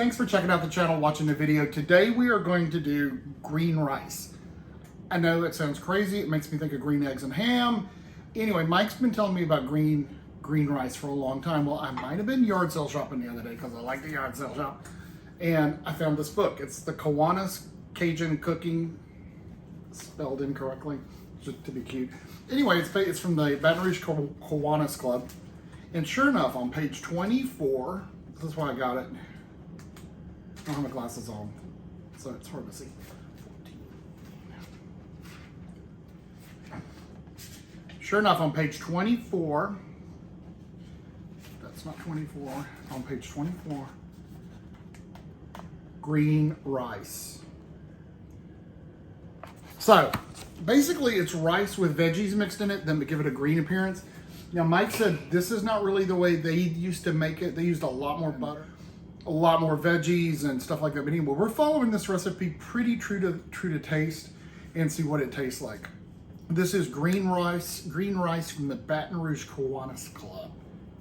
thanks for checking out the channel, watching the video. Today we are going to do green rice. I know it sounds crazy. It makes me think of green eggs and ham. Anyway, Mike's been telling me about green rice for a long time. Well, I might have been yard sale shopping the other day because I like the yard sale shop. And I found this book. It's the Kiwanis Kajun cooking, spelled incorrectly, just to be cute. Anyway, it's from the Baton Rouge Kiwanis Club. And sure enough, on page 24, this is why I got it. I don't have my glasses on, so it's hard to see. 14. Sure enough, on page 24, that's not 24, on page 24, green rice. So basically it's rice with veggies mixed in it, then to give it a green appearance. Now Mike said this is not really the way they used to make it. They used a lot more butter, a lot more veggies and stuff like that. But anyway, we're following this recipe pretty true to taste and see what it tastes like. This is green rice from the Baton Rouge Kiwanis Club.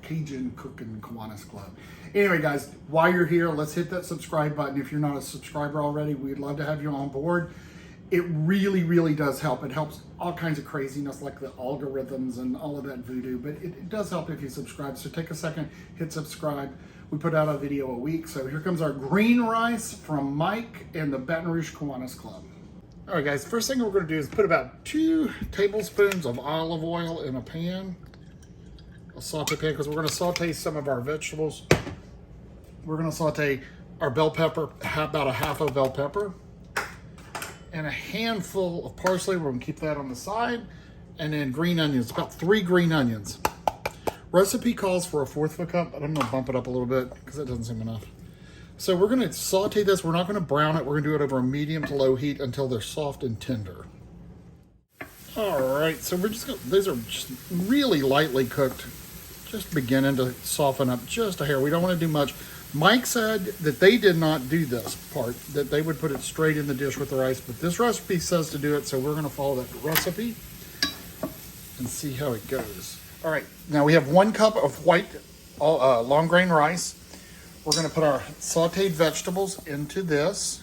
Cajun Kookin Kajun Club. Anyway, guys, while you're here, let's hit that subscribe button. If you're not a subscriber already, we'd love to have you on board. It really, really does help. It helps all kinds of craziness like the algorithms and all of that voodoo, but it does help if you subscribe. So take a second, hit subscribe. We put out a video a week. So here comes our green rice from Mike and the Baton Rouge Kiwanis Club. All right, guys, first thing we're gonna do is put about 2 tablespoons of olive oil in a pan. A saute pan, because we're going to saute some of our vegetables. We're going to saute our bell pepper, about a half a bell pepper, and a handful of parsley. We're going to keep that on the side, and then green onions, about 3 green onions. Recipe calls for a 1/4 of a cup, but I'm going to bump it up a little bit because that doesn't seem enough. So we're going to saute this. We're not going to brown it. We're going to do it over a medium to low heat until they're soft and tender. All right, so we're just going to, these are just really lightly cooked. Just beginning to soften up just a hair. We don't want to do much. Mike said that they did not do this part, that they would put it straight in the dish with the rice, but this recipe says to do it, so we're going to follow that recipe and see how it goes. All right, now we have 1 cup of white long grain rice. We're going to put our sauteed vegetables into this.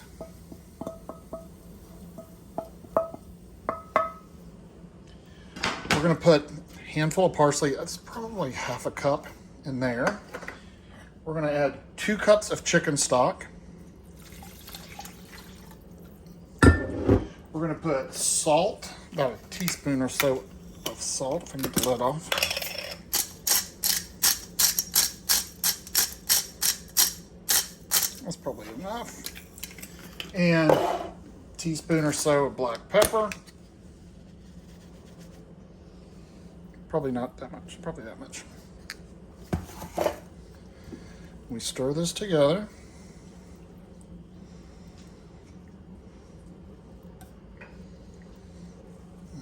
We're going to put handful of parsley. That's probably half a cup in there. We're going to add 2 cups of chicken stock. We're going to put salt, about a teaspoon or so of salt, if I can get the lid off. That's probably enough. And a teaspoon or so of black pepper. Probably not that much, probably that much. We stir this together.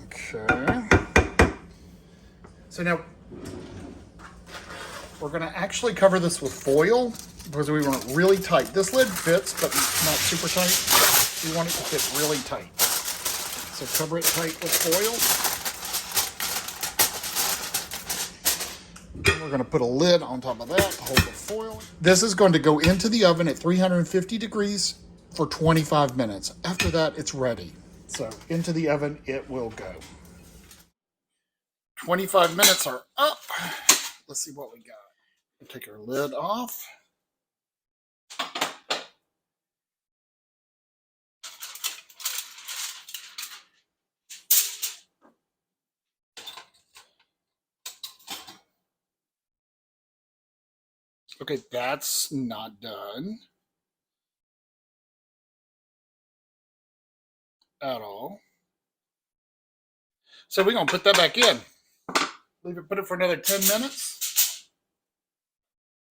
Okay. So now, we're gonna actually cover this with foil because we want it really tight. This lid fits, but not super tight. We want it to fit really tight. So cover it tight with foil. We're going to put a lid on top of that to hold the foil. This is going to go into the oven at 350 degrees for 25 minutes. After that, it's ready. So into the oven it will go. 25 minutes are up. Let's see what we got. We'll take our lid off. Okay, that's not done at all. So we're going to put that back in. Put it for another 10 minutes.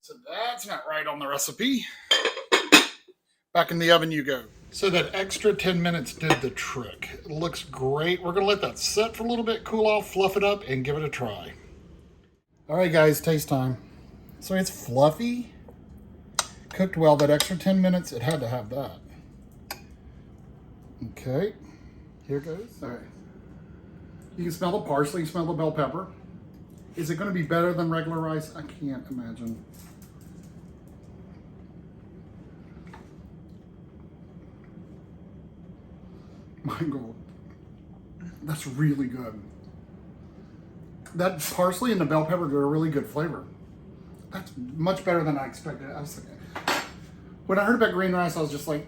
So that's not right on the recipe. Back in the oven you go. So that extra 10 minutes did the trick. It looks great. We're going to let that sit for a little bit, cool off, fluff it up, and give it a try. All right, guys, taste time. So it's fluffy, cooked well. That extra 10 minutes, it had to have that. Okay, here goes. All right. You can smell the parsley, you smell the bell pepper. Is it going to be better than regular rice? I can't imagine. Mango. That's really good. That parsley and the bell pepper are a really good flavor. That's much better than I expected. I was like, when I heard about green rice, I was just like,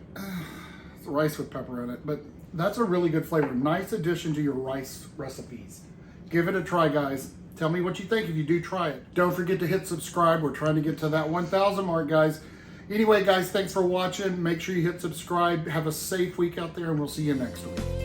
it's rice with pepper in it. But that's a really good flavor. Nice addition to your rice recipes. Give it a try, guys. Tell me what you think if you do try it. Don't forget to hit subscribe. We're trying to get to that 1,000 mark, guys. Anyway, guys, thanks for watching. Make sure you hit subscribe. Have a safe week out there, and we'll see you next week.